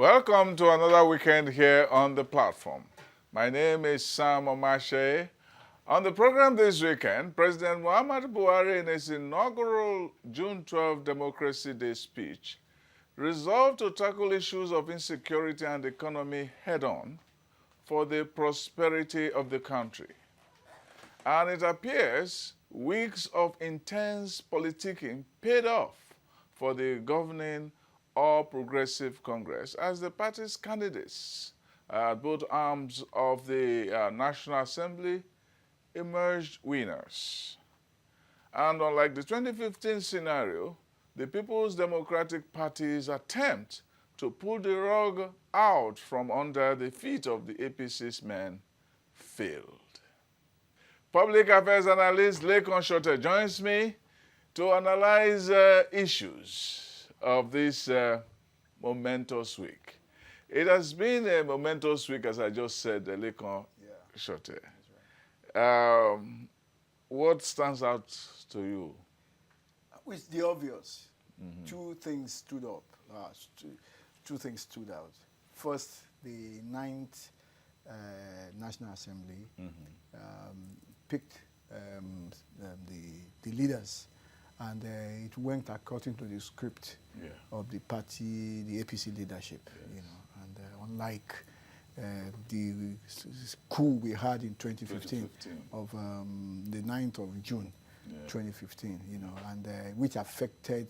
Welcome to another weekend here on the platform. My name is Sam Omashe. On the program this weekend, President Muhammadu Buhari, in his inaugural June 12 Democracy Day speech, resolved to tackle issues of insecurity and economy head-on for the prosperity of the country. And it appears weeks of intense politicking paid off for the governing All Progressive Congress as the party's candidates at both arms of the National Assembly emerged winners. And unlike the 2015 scenario, the People's Democratic Party's attempt to pull the rug out from under the feet of the APC's men failed. Public affairs analyst Lekon Shote joins me to analyze issues of this momentous week. It has been a momentous week, as I just said, Lekon Shote. Right. What stands out to you? It's the obvious. Two things stood up. Two things stood out. First, the 9th National Assembly picked the leaders, and it went according to the script of the party, the APC leadership. You know, and unlike the coup we had in 2015 of the 9th of June 2015, you know, and which affected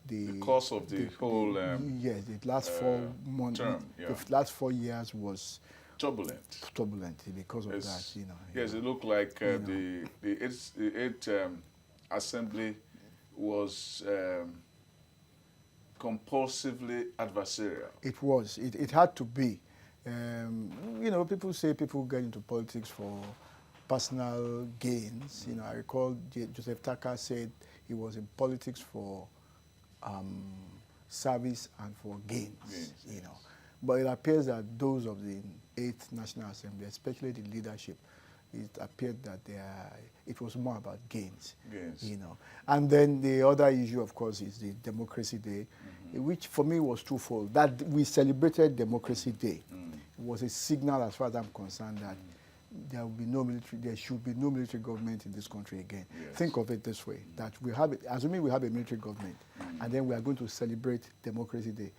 the course of the whole the last 4 months term, the last 4 years was turbulent because of that, you know. Yes, it looked like the 8th assembly was compulsively adversarial. It was. It had to be. You know, people say people get into politics for personal gains. You know, I recall Joseph Taka said he was in politics for service and for gains. You know, but it appears that those of the 8th National Assembly, especially the leadership, it appeared that it was more about gains. You know, and then the other issue, of course, is the Democracy Day, which for me was twofold. That we celebrated Democracy Day. It was a signal, as far as I'm concerned, that there will be no military. There should be no military government in this country again. Think of it this way: that we have, assuming we have a military government, and then we are going to celebrate Democracy Day.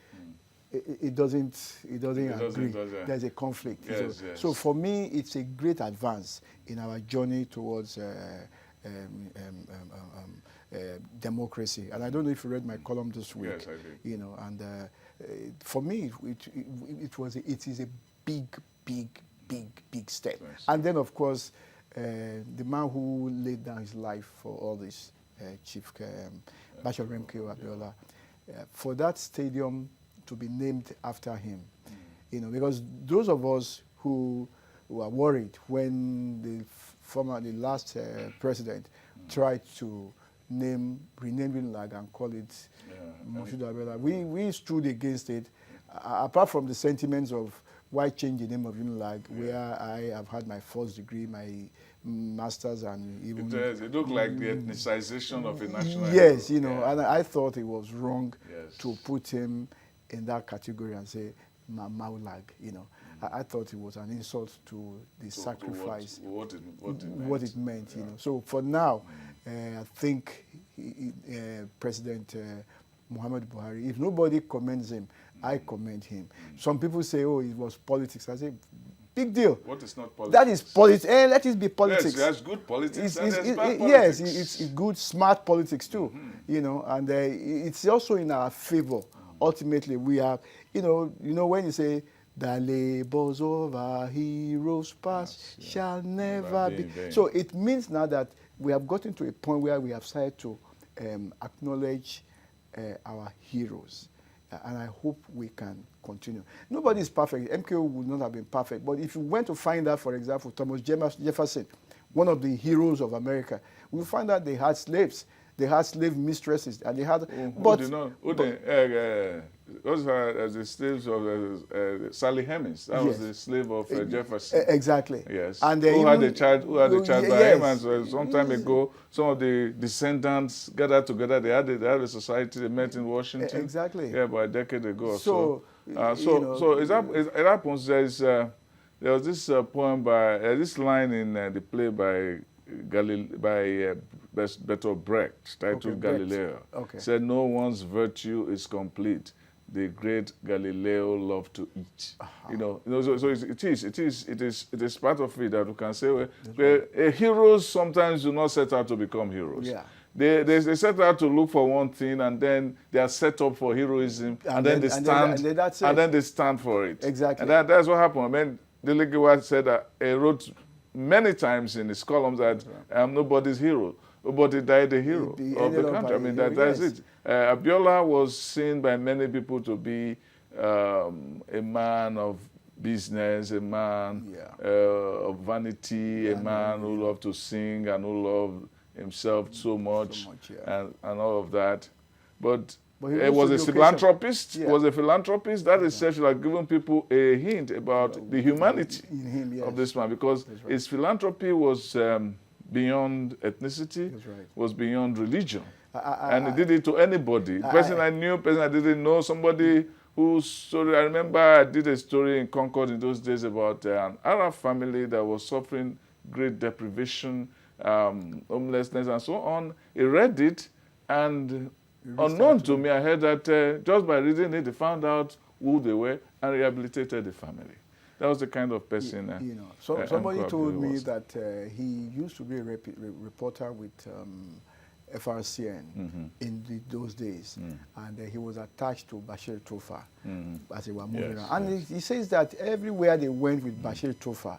It doesn't agree. There's a conflict. So for me, it's a great advance in our journey towards democracy. And I don't know if you read my column this week. Yes, I did. You know, and for me, it is a big step. Yes. And then, of course, the man who laid down his life for all this, Chief Bishop MKO Abiola, for that stadium to be named after him, you know, because those of us who were worried when the last president tried to rename Unilag and call it Moshood Abiola, we stood against it. Apart from the sentiments of why change the name of Unilag, where I have had my first degree, my master's, and even it looked like the ethnicization of a national. Yes, you know, and I thought it was wrong to put him in that category and say Maulag, you know. I thought it was an insult to the sacrifice, what it meant, you know. So for now, I think President Muhammadu Buhari, if nobody commends him, I commend him. Some people say, oh, it was politics. I say, big deal. What is not politics? That is politics. Let it be politics. Yes, there's good politics and there's bad politics. Yes, it's good, smart politics too. You know, and it's also in our favor. Ultimately, we have, you know, when you say, the labors of our heroes past shall never be. So it means now that we have gotten to a point where we have started to acknowledge our heroes. And I hope we can continue. Nobody is perfect. MKO would not have been perfect. But if you went to find out, for example, Thomas Jefferson, one of the heroes of America, we find out they had slaves. They had slave mistresses, and they had. Those are the slaves of Sally Hemings. That was the slave of Jefferson. Exactly. Yes. And who had a child by him? And so some time ago, some of the descendants gathered together. They had a society. They met in Washington. Exactly. Yeah, about a decade ago or so. So it happens. There was this poem by this line in the play by Bertolt Brecht titled Galileo. Okay. Said, "No one's virtue is complete. The great Galileo loved to eat." So it is part of it that we can say, heroes sometimes do not set out to become heroes. Yeah. They set out to look for one thing, and then they are set up for heroism, and then they stand, and then they stand for it. Exactly. And that's what happened. I mean, Delegawa said that he wrote many times in his columns that I'm nobody's hero. Nobody died a hero of the country. I mean, that's it. Abiola was seen by many people to be a man of business, a man of vanity, a man who loved to sing and who loved himself so much, and all of that. But he was a philanthropist. Yeah. Was a philanthropist. That itself should have given people a hint about the humanity of this man, because his philanthropy was beyond ethnicity, was beyond religion. And he did it to anybody. Person I knew, person I didn't know, somebody whose story, I remember I did a story in Concord in those days about an Arab family that was suffering great deprivation, homelessness, and so on. He read it, and unknown to me, I heard that just by reading it, they found out who they were and rehabilitated the family. That was the kind of person. Somebody told me that he used to be a reporter with FRCN in those days, and he was attached to Bashir Tofa as they were moving around. And he says that everywhere they went with Bashir Tofa,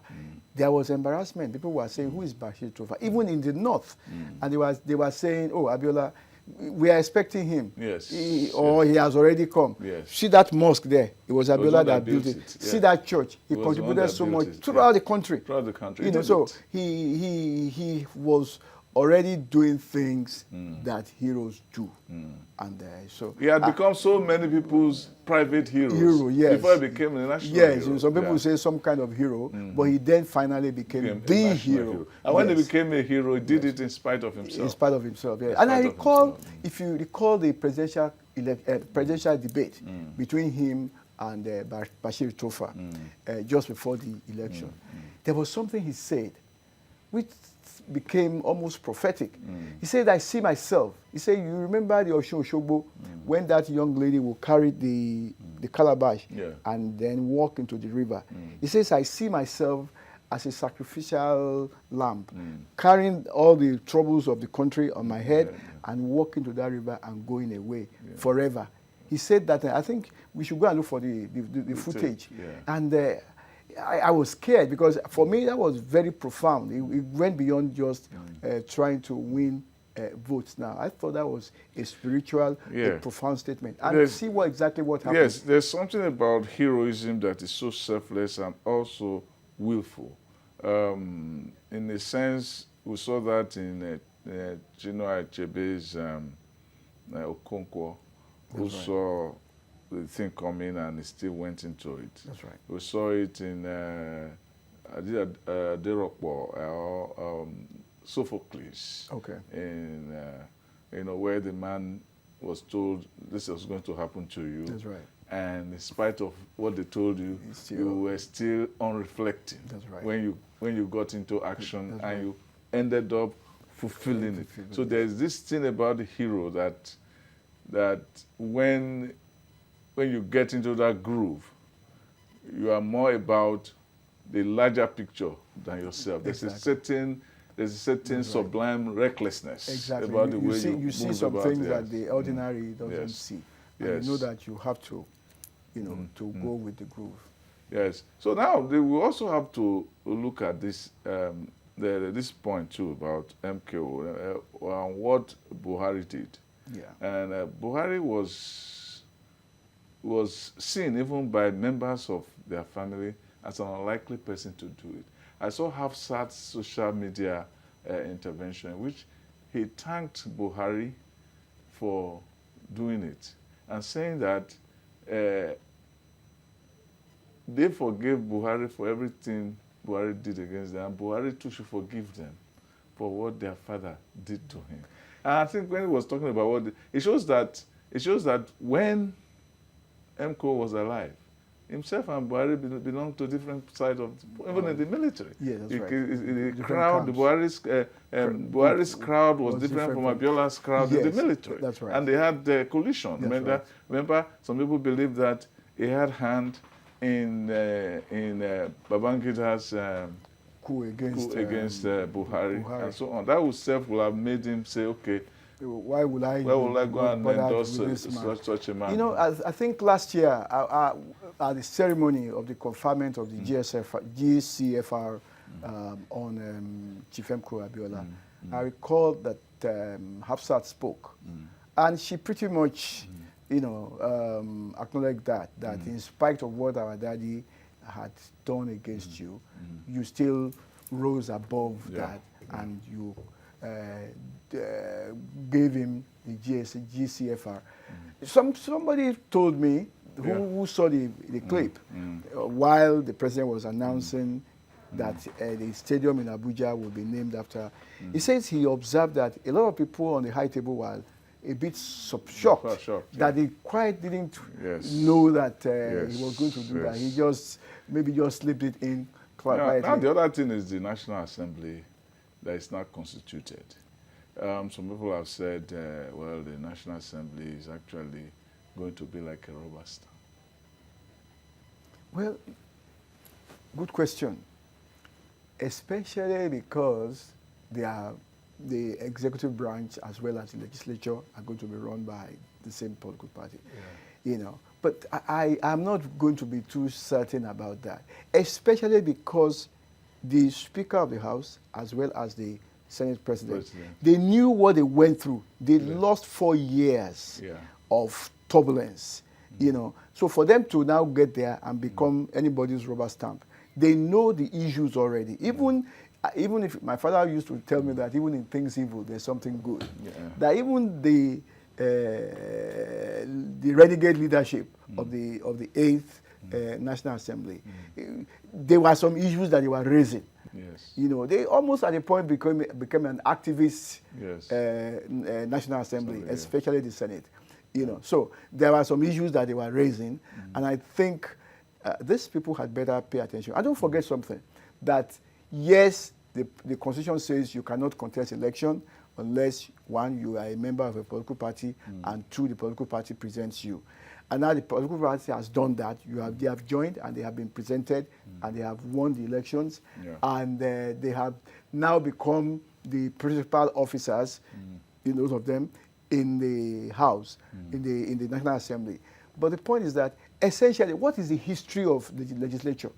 there was embarrassment. People were saying, "Who is Bashir Tofa?" Even in the north, and they were saying, "Oh, Abiola, we are expecting him." Yes. He has already come. Yes. See that mosque there? It was Abiola that built it. See that church? He contributed so much throughout the country. Throughout the country. So he was already doing things that heroes do. And so he had become so many people's private heroes before he became a national hero. Some people say some kind of hero, but he then finally became the hero. And when he became a hero, he did it in spite of himself. In spite of himself, And I recall, if you recall the presidential debate between him and Bashir Tofa just before the election, there was something he said which became almost prophetic. He said, "I see myself." He said, "You remember the Osun Osogbo, when that young lady will carry the calabash and then walk into the river?" He says, "I see myself as a sacrificial lamb, carrying all the troubles of the country on my head and walking to that river and going away forever." He said that. I think we should go and look for the footage. And I was scared, because for me that was very profound. It went beyond just trying to win votes. Now, I thought that was a spiritual, a profound statement. And see exactly what happened. Yes, there's something about heroism that is so selfless and also willful. In a sense, we saw that in Chinua Achebe's Okonkwo, who saw the thing coming and he still went into it. That's right. We saw it in Aderokpo, Sophocles. Okay. In where the man was told this was going to happen to you. That's right. And in spite of what they told you, you were still unreflecting. That's right. When you got into action and you ended up fulfilling it. So there's this thing about the hero that when you get into that groove, you are more about the larger picture than yourself. There's a certain sublime recklessness about the way you see some things that the ordinary doesn't see. And you know that you have to, to go with the groove. Yes. So now we also have to look at this this point too about MKO and what Buhari did. Yeah. And Buhari was seen even by members of their family as an unlikely person to do it. I saw Hafsat's social media intervention, in which he thanked Buhari for doing it and saying that they forgave Buhari for everything Buhari did against them, and Buhari too should forgive them for what their father did to him. And I think when he was talking about it shows that when MKO was alive, himself and Buhari belong to different sides of, even in the military. Yeah, that's right. The crowd, Buhari's crowd was different from Abiola's crowd in the military. That's right. And they had the collision. Remember, some people believe that he had hand in Babangida's coup against Buhari and so on. That itself will have made him say, okay, why would I go and endorse such a man? You know, I think last year at the ceremony of the conferment of the GCFR on Chief MKO Abiola, I recall that Hafsat spoke, and she pretty much, you know, acknowledged that in spite of what our daddy had done against you, you still rose above that, and you gave him the GCFR. Somebody told me who saw the clip while the president was announcing that the stadium in Abuja will be named after. He says he observed that a lot of people on the high table were a bit shocked that they quite didn't know that he was going to do that. He maybe just slipped it in quietly. Now the other thing is the National Assembly that is not constituted. Some people have said, well, the National Assembly is actually going to be like a rubber stamp. Well, good question. Especially because the executive branch as well as the legislature are going to be run by the same political party. You know, but I'm not going to be too certain about that, especially because the Speaker of the House as well as the Senate President, they knew what they went through. They lost 4 years of turbulence, you know. So for them to now get there and become anybody's rubber stamp, they know the issues already. Even if my father used to tell me that even in things evil, there's something good. That even the renegade leadership of the 8th National Assembly, there were some issues that they were raising. You know, they almost at a point became an activist National Assembly, especially the Senate. You know, so there were some issues that they were raising, and I think these people had better pay attention. And don't forget something, that yes, the Constitution says you cannot contest election unless, one, you are a member of a political party, and two, the political party presents you. And now the political party has done that. They have joined and they have been presented and they have won the elections. And they have now become the principal officers, those of them, in the House, in the National Assembly. But the point is that essentially, what is the history of the legislature?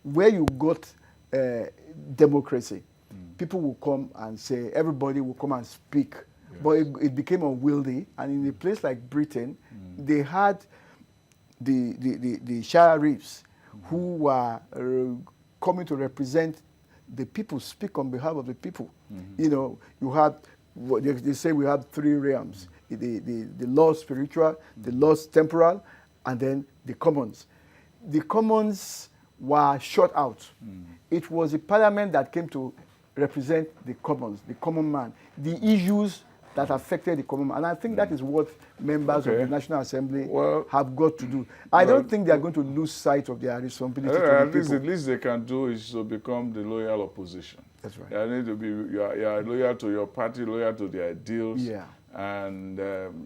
Where you got democracy, people will come and say, everybody will come and speak. But it became unwieldy, and in a place like Britain, they had the sheriffs who were coming to represent the people, speak on behalf of the people. You know, you had, they say we have 3 realms, the law spiritual, the law temporal, and then the commons. The commons were shut out. It was the parliament that came to represent the commons, the common man, the issues that affected the common man. And I think that is what members of the National Assembly have got to do. I don't think they are going to lose sight of their responsibility to the people. The least they can do is to become the loyal opposition. That's right. You need to be, you are loyal to your party, loyal to the ideals, and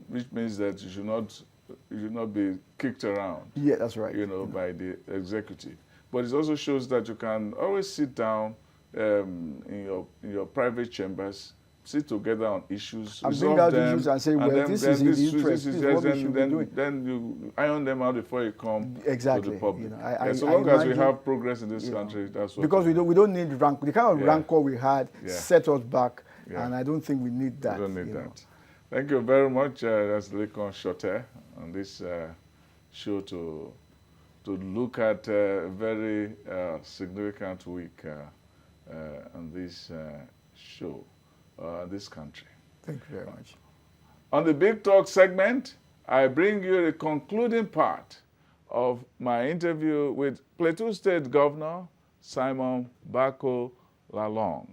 which means that you should not be kicked around. Yeah, that's right. You know, by the executive. But it also shows that you can always sit down in your private chambers, sit together on issues, and bring out issues and say, well, this is in the interest, this is what we should be doing. Then you iron them out before you come to the public. You know, so long as we have progress in this country, that's what. Because we don't need rancor. The kind of rancor we had set us back, and I don't think we need that. We don't need that. Thank you very much. That's Lekon Shote on this show to look at a very significant week on this show. This country. Thank you very much. On the Big Talk segment, I bring you the concluding part of my interview with Plateau State Governor Simon Lalong.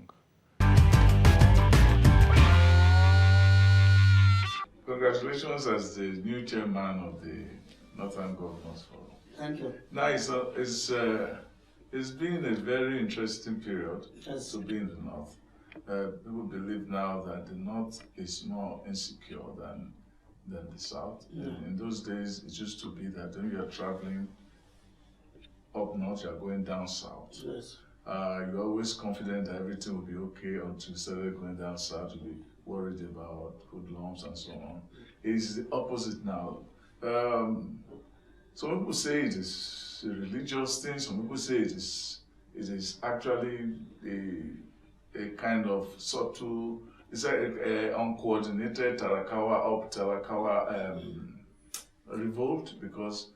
Congratulations as the new chairman of the Northern Governors Forum. Thank you. Now, it's been a very interesting period to be in the North. People believe now that the North is more insecure than the South. Yeah. In those days, it used to be that when you're traveling up north, you're going down south. Yes. You're always confident that everything will be okay until you started going down south to be worried about hoodlums and so on. It's the opposite now. Some people say it is a religious thing, some people say it is actually a kind of subtle, it's like a uncoordinated Tarakawa revolt, because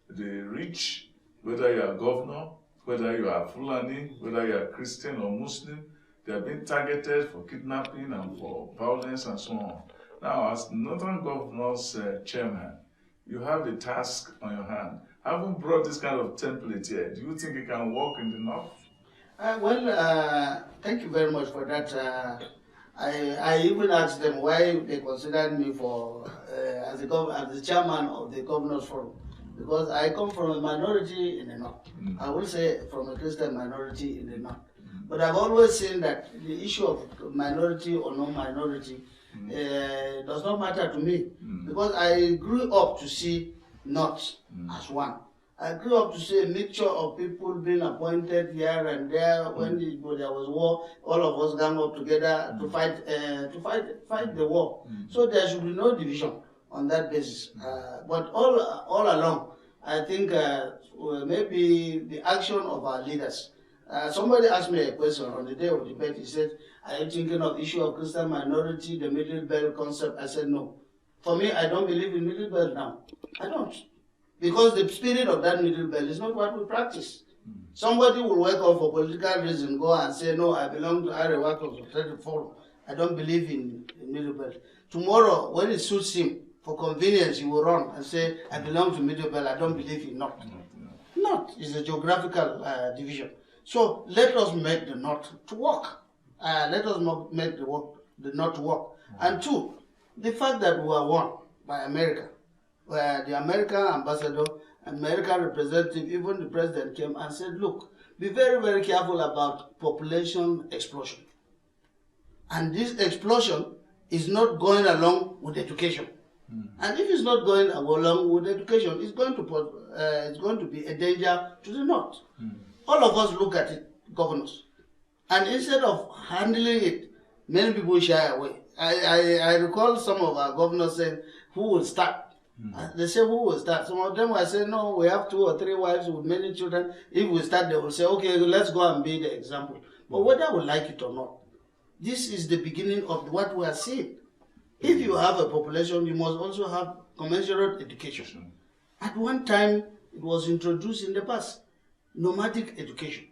the rich, whether you are governor, whether you are Fulani, whether you are Christian or Muslim, they are being targeted for kidnapping and for violence and so on. Now, as Northern Governor's chairman, you have a task on your hand. I haven't brought this kind of template here. Do you think it can work in the North? Thank you very much for that. I even asked them why they considered me for as the chairman of the Governors Forum, because I come from a minority in the North. I will say from a Christian minority in the North. But I've always seen that the issue of minority or no minority does not matter to me, because I grew up to see North as one. I grew up to see a mixture of people being appointed here and there. When there was war, all of us gang up together to fight the war. So there should be no division on that basis. But all along, I think maybe the action of our leaders. Somebody asked me a question on the day of debate. He said, "Are you thinking of issue of Christian minority, the middle belt concept?" I said, "No. For me, I don't believe in middle belt now. I don't. Because the spirit of that middle belt is not what we practice. Somebody will wake up for political reason, go and say, no, I belong to Arewa Consultative Forum. I don't believe in middle belt. Tomorrow, when it suits him, for convenience, he will run and say, I belong to middle belt, I don't believe in North. North is a geographical division. So let us make the North to work. Let us make the North to work. And two, the fact that we are won by America, where the American ambassador, American representative, even the president came and said, look, be very, very careful about population explosion. And this explosion is not going along with education. And if it's not going along with education, it's going to be a danger to the North. All of us look at it, governors. And instead of handling it, many people shy away. I recall some of our governors saying, who will start? They say, who will start? Some of them will say, no, we have 2 or 3 wives with many children. If we start, they will say, okay, let's go and be the example. But whether we like it or not, this is the beginning of what we are seeing. If you have a population, you must also have commensurate education. At one time, it was introduced in the past, nomadic education.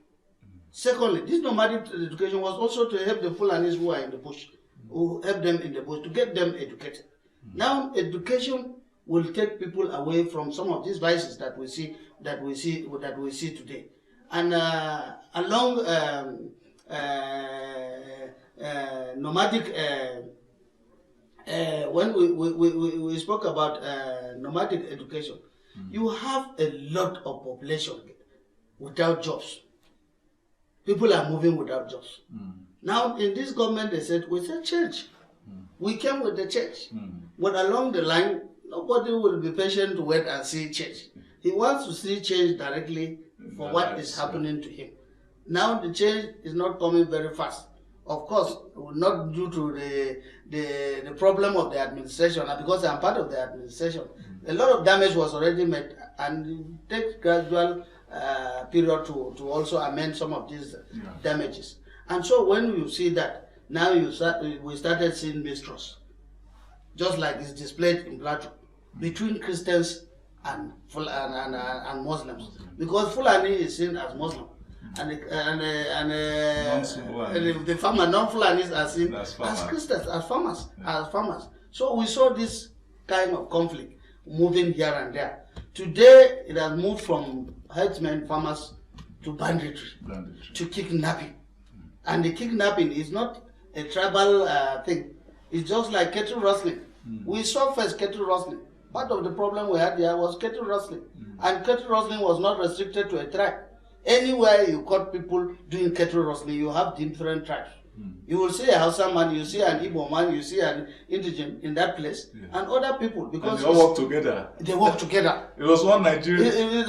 Secondly, this nomadic education was also to help the Fulanis who are in the bush, who help them in the bush, to get them educated. Now, education will take people away from some of these vices that we see today. And along nomadic, when we spoke about nomadic education, you have a lot of population without jobs. People are moving without jobs. Now, in this government, they said, we said change. We came with the change. But along the line, nobody will be patient to wait and see change. He wants to see change directly for what is happening to him. Now the change is not coming very fast. Of course, not due to the problem of the administration, and because I'm part of the administration. A lot of damage was already made, and it takes gradual period to also amend some of these damages. And so when you see that, now we started seeing mistrust, just like it's displayed in Plateau, between Christians and Muslims, because Fulani is seen as Muslim, and the farmer non-Fulanis are seen as Christians, as farmers. So we saw this kind of conflict moving here and there. Today it has moved from herdsmen, farmers, to banditry, to kidnapping, and the kidnapping is not a tribal thing. It's just like cattle rustling. We saw first cattle rustling Part of the problem we had here was cattle rustling. And cattle rustling was not restricted to a tribe. Anywhere you caught people doing cattle rustling, you have different tribes. You will see a Hausa man, you see an Igbo man, you see an indigent in that place, and other people, because and they all work together. They work together. It was one Nigeria.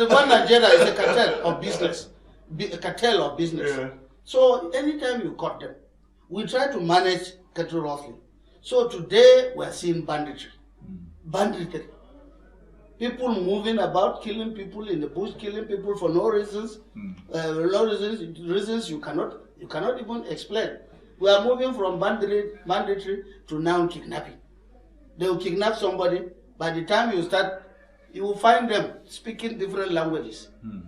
One Nigeria is a cartel of business. A cartel of business. Yeah. So anytime you caught them, we try to manage cattle rustling. So today we are seeing banditry. Banditry. People moving about, killing people in the bush, killing people for no reasons. Reasons you cannot even explain. We are moving from banditry to now kidnapping. They will kidnap somebody. By the time you start, you will find them speaking different languages.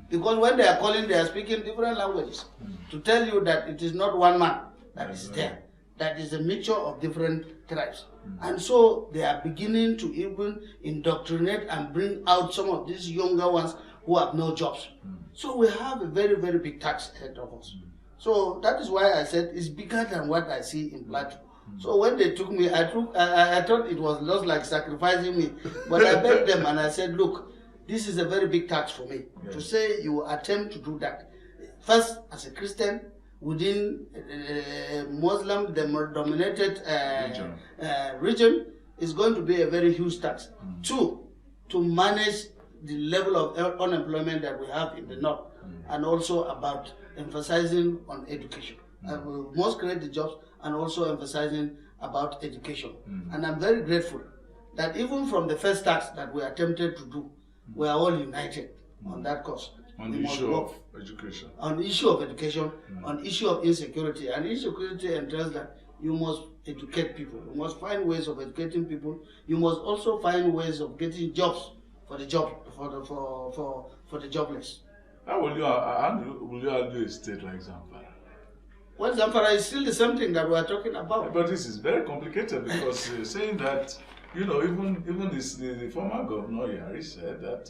Because when they are calling, they are speaking different languages. To tell you that it is not one man that is there. That is a mixture of different tribes. And so they are beginning to even indoctrinate and bring out some of these younger ones who have no jobs. So we have a very, very big tax ahead of us. So that is why I said it's bigger than what I see in Plateau. So when they took me, I thought it was just like sacrificing me. But I begged them and I said, look, this is a very big tax for me. To say you attempt to do that. First, as a Christian, within Muslim dominated region, is going to be a very huge tax. Two, to manage the level of unemployment that we have in the north, and also about emphasizing on education. We must create the jobs and also emphasizing about education. And I'm very grateful that even from the first tax that we attempted to do, we are all united on that cause. On the issue of education. On the issue of education, on the issue of insecurity. And insecurity entails that you must educate people. You must find ways of educating people. You must also find ways of getting jobs for the jobless. How will you argue a state like Zamfara? Well, Zamfara is still the same thing that we are talking about. But this is very complicated because saying that, even the former governor Yari said that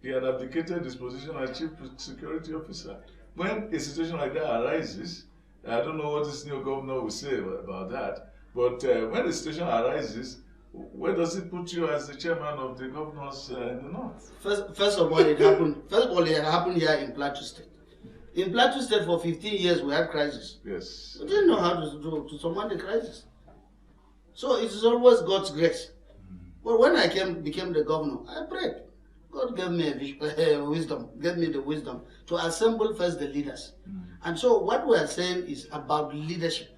he had abdicated his position as chief security officer. When a situation like that arises, I don't know what this new governor will say about that, but when a situation arises, where does it put you as the chairman of the governors in the north? First of all, it happened here in Plateau State. In Plateau State for 15 years we had crisis. Yes. We didn't know how to surmount the crisis. So it is always God's grace. But when I became the governor, I prayed. God gave me wisdom, gave me the wisdom to assemble first the leaders. And so what we are saying is about leadership.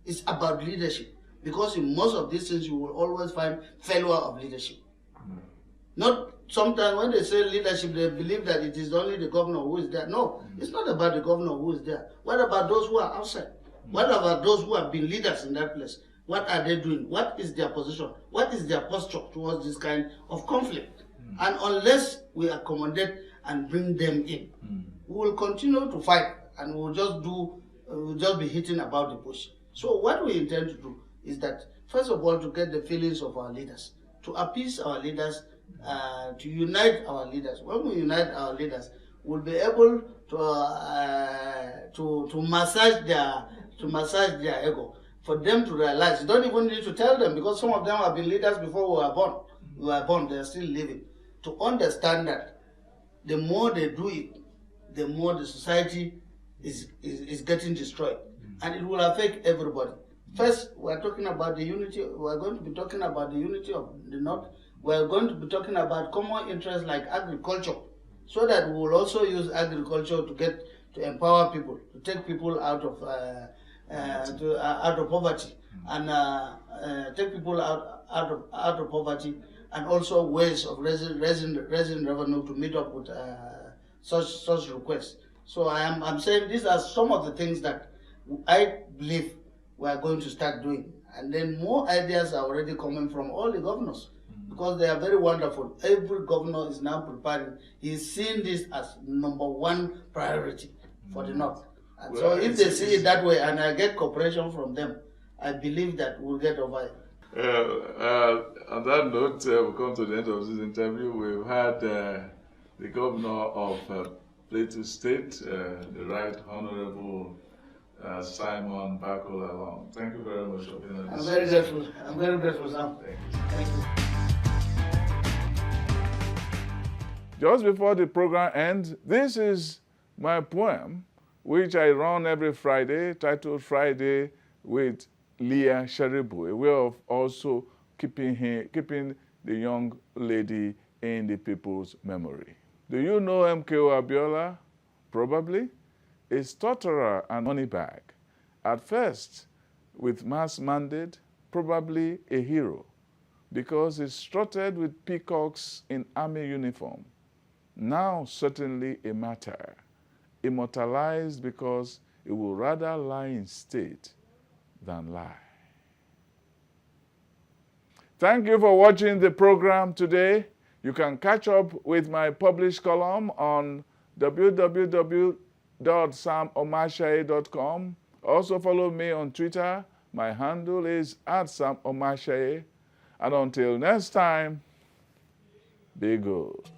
It's about leadership. Because in most of these things you will always find failure of leadership. Not sometimes when they say leadership, they believe that it is only the governor who is there. No, it's not about the governor who is there. What about those who are outside? What about those who have been leaders in that place? What are they doing? What is their position? What is their posture towards this kind of conflict? And unless we accommodate and bring them in, we will continue to fight and we'll just be hitting about the bush. So what we intend to do is that, first of all, to get the feelings of our leaders, to appease our leaders, to unite our leaders. When we unite our leaders, we'll be able to massage their ego, for them to realize. You don't even need to tell them, because some of them have been leaders before we were born. We were born, they are still living. To understand that the more they do it, the more the society is getting destroyed. And it will affect everybody. First, we are talking about the unity. We are going to be talking about the unity of the North. We are going to be talking about common interests like agriculture, so that we will also use agriculture to empower people, to take people out of poverty, and take people out of poverty, and also ways of raising revenue to meet up with such requests. So I'm saying these are some of the things that I believe we are going to start doing. And then more ideas are already coming from all the governors, because they are very wonderful. Every governor is now preparing. He is seeing this as #1 priority for the North. And well, so if they see it that way, and I get cooperation from them, I believe that we'll get over it. On that note, we'll come to the end of this interview. We've had the governor of Plateau State, the Right Honorable Simon Lalong. Thank you very much for being on this. I'm very grateful, Sam. Thank you. Thank you. Just before the program ends, this is my poem, which I run every Friday, titled Friday with Leah Sharibu, a way of also keeping the young lady in the people's memory. Do you know MKO Abiola? Probably. A stutterer and money bag. At first, with mass mandate, probably a hero, because he strutted with peacocks in army uniform. Now certainly a martyr, immortalized because he would rather lie in state than lie. Thank you for watching the program today. You can catch up with my published column on www.samomashaye.com. Also follow me on Twitter. My handle is @SamOmashaye. And until next time, be good.